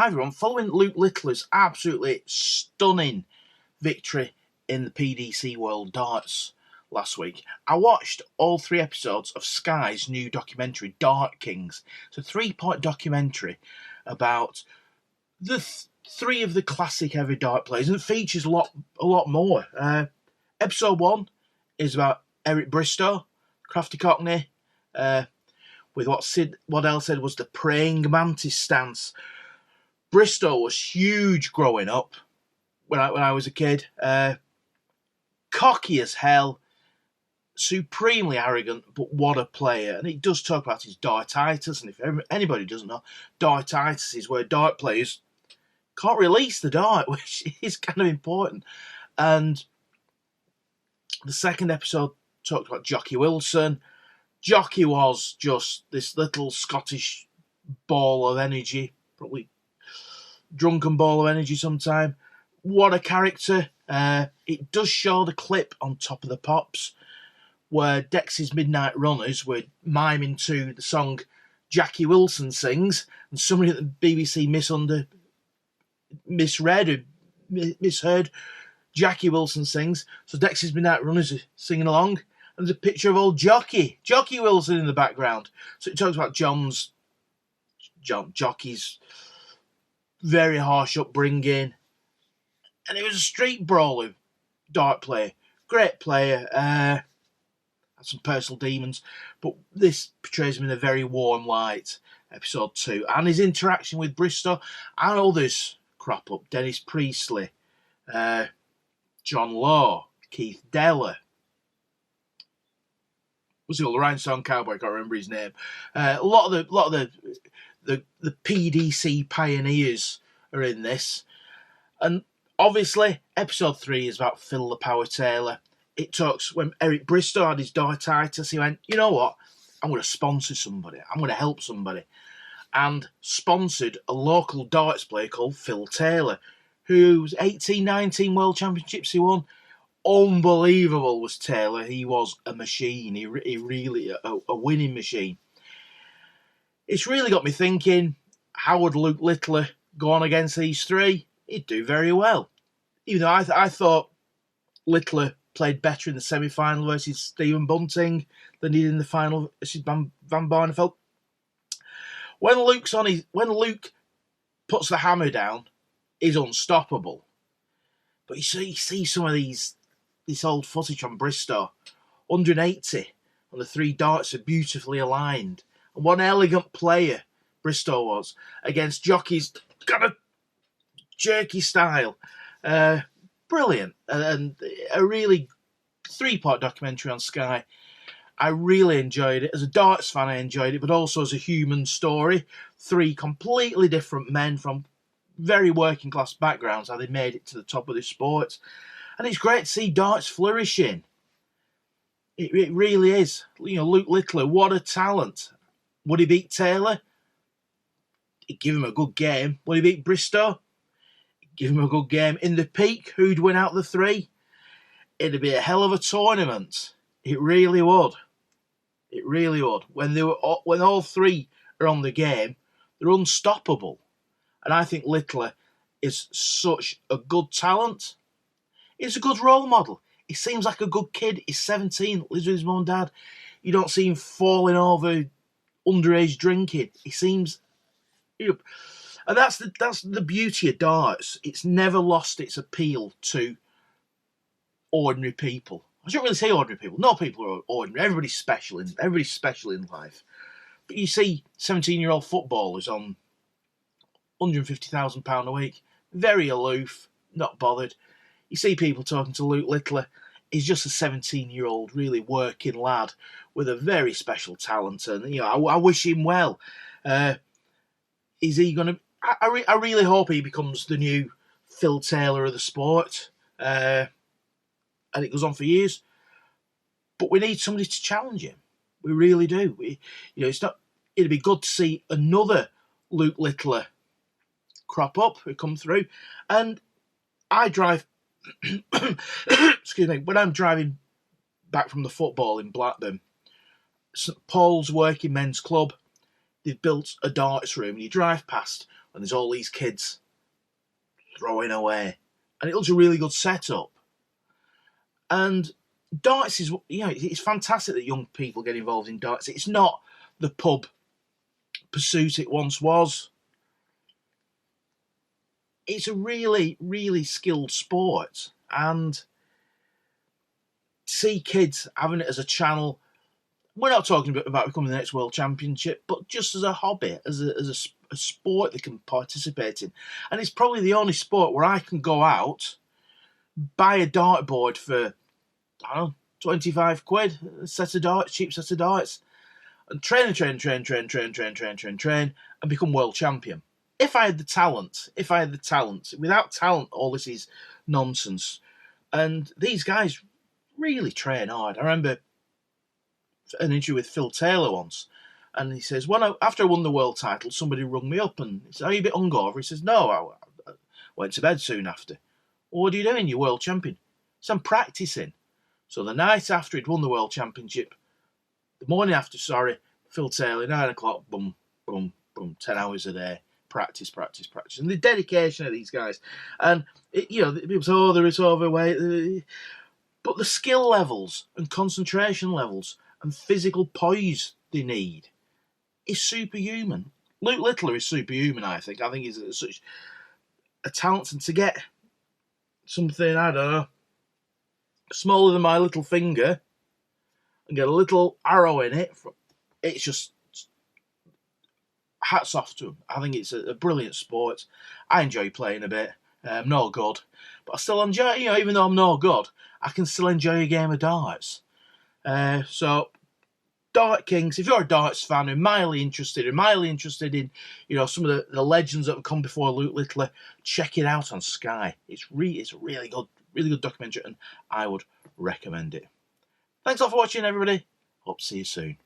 Hi everyone, following Luke Littler's absolutely stunning victory in the PDC World Darts last week, I watched all 3 episodes of Sky's new documentary, Dart Kings. It's a 3-part documentary about the 3 of the classic ever dart players, and it features a lot more. Episode 1 is about Eric Bristow, crafty cockney, with what El said was the praying mantis stance. Bristow was huge growing up when I was a kid. Cocky as hell, supremely arrogant, but what a player. And he does talk about his dartitis, and if anybody doesn't know, dartitis is where dart players can't release the dart, which is kind of important. And the second episode talked about Jocky Wilson. Jocky was just this little Scottish ball of energy, probably drunken ball of energy sometime. What a character. It does show the clip on Top of the Pops where Dex's Midnight Runners were miming to the song Jackie Wilson sings, and somebody at the BBC misheard Jackie Wilson sings, so Dex's Midnight Runners are singing along, and there's a picture of old Jocky Wilson in the background. So it talks about Jocky's very harsh upbringing, and he was a street brawler dart player, great player, had some personal demons, but this portrays him in a very warm light. Episode 2, and his interaction with Bristow and others crop up. Dennis Priestley, John Law, Keith Deller, was he called the Rhinestone Cowboy? I can't remember his name. A lot of the PDC pioneers are in this, and obviously episode 3 is about Phil the Power Taylor. It talks when Eric Bristow had his dartitis. He went, you know what? I'm going to sponsor somebody. I'm going to help somebody, and sponsored a local darts player called Phil Taylor, whose 18-19 World Championships he won. Unbelievable was Taylor. He was a machine. He really a winning machine. It's really got me thinking, how would Luke Littler go on against these 3? He'd do very well. Even though I thought Littler played better in the semi-final versus Stephen Bunting than he did in the final versus Van Barneveld. When Luke puts the hammer down, he's unstoppable. But you see some of this old footage from Bristow, 180 on the 3 darts are beautifully aligned. And what an elegant player Bristow was against Jockey's kind of jerky style. Brilliant. And a really 3-part documentary on Sky. I really enjoyed it. As a darts fan, I enjoyed it, but also as a human story. 3 completely different men from very working class backgrounds, how they made it to the top of this sport. And it's great to see darts flourishing. It really is. You know, Luke Littler, what a talent. Would he beat Taylor? He'd give him a good game. Would he beat Bristow? He'd give him a good game. In the peak, who'd win out the 3? It'd be a hell of a tournament. It really would. It really would. When all 3 are on the game, they're unstoppable. And I think Littler is such a good talent. He's a good role model. He seems like a good kid. He's 17, lives with his mum and dad. You don't see him falling over underage drinking. He seems... And that's the beauty of darts. It's never lost its appeal to ordinary people. I shouldn't really say ordinary people. No people are ordinary. Everybody's special in life. But you see 17-year-old footballers on £150,000 a week, very aloof, not bothered. You see people talking to Luke Littler. He's just a 17-year-old, really working lad with a very special talent, and I wish him well. Is he going to? I really hope he becomes the new Phil Taylor of the sport, and it goes on for years. But we need somebody to challenge him. We really do. It's not. It'd be good to see another Luke Littler crop up, who come through, and I drive. Excuse me. When I'm driving back from the football in Blackburn, St Paul's Working Men's Club, they've built a darts room, and you drive past and there's all these kids throwing away, and it looks a really good setup. And darts is, it's fantastic that young people get involved in darts. It's not the pub pursuit it once was. It's a really, really skilled sport, and to see kids having it as a channel. We're not talking about becoming the next world championship, but just as a hobby, as a sport they can participate in. And it's probably the only sport where I can go out, buy a dartboard for, I don't know, 25 quid, a set of darts, cheap set of darts, and train, and become world champion. If I had the talent. Without talent, all this is nonsense. And these guys really train hard. I remember an interview with Phil Taylor once, and he says, after I won the world title, somebody rung me up and he said, "Are you a bit hungover?" He says, "No, I went to bed soon after." "Well, what are you doing? You're world champion." So I'm practicing. So the night after he'd won the world championship, the morning after, Phil Taylor, 9 o'clock, boom, boom, boom, 10 hours a day, practice. And the dedication of these guys. And, people say, "Oh, they're overweight." But the skill levels and concentration levels and physical poise they need is superhuman. Luke Littler is superhuman, I think. I think he's such a talent. And to get something, I don't know, smaller than my little finger and get a little arrow in it, it's just hats off to him. I think it's a brilliant sport. I enjoy playing a bit. I'm no good, but I still enjoy, even though I'm no good, I can still enjoy a game of darts. So, Dart Kings, if you're a darts fan and mildly interested in, some of the legends that have come before Luke Littler, check it out on Sky. It's a really good documentary, and I would recommend it. Thanks all for watching, everybody. Hope to see you soon.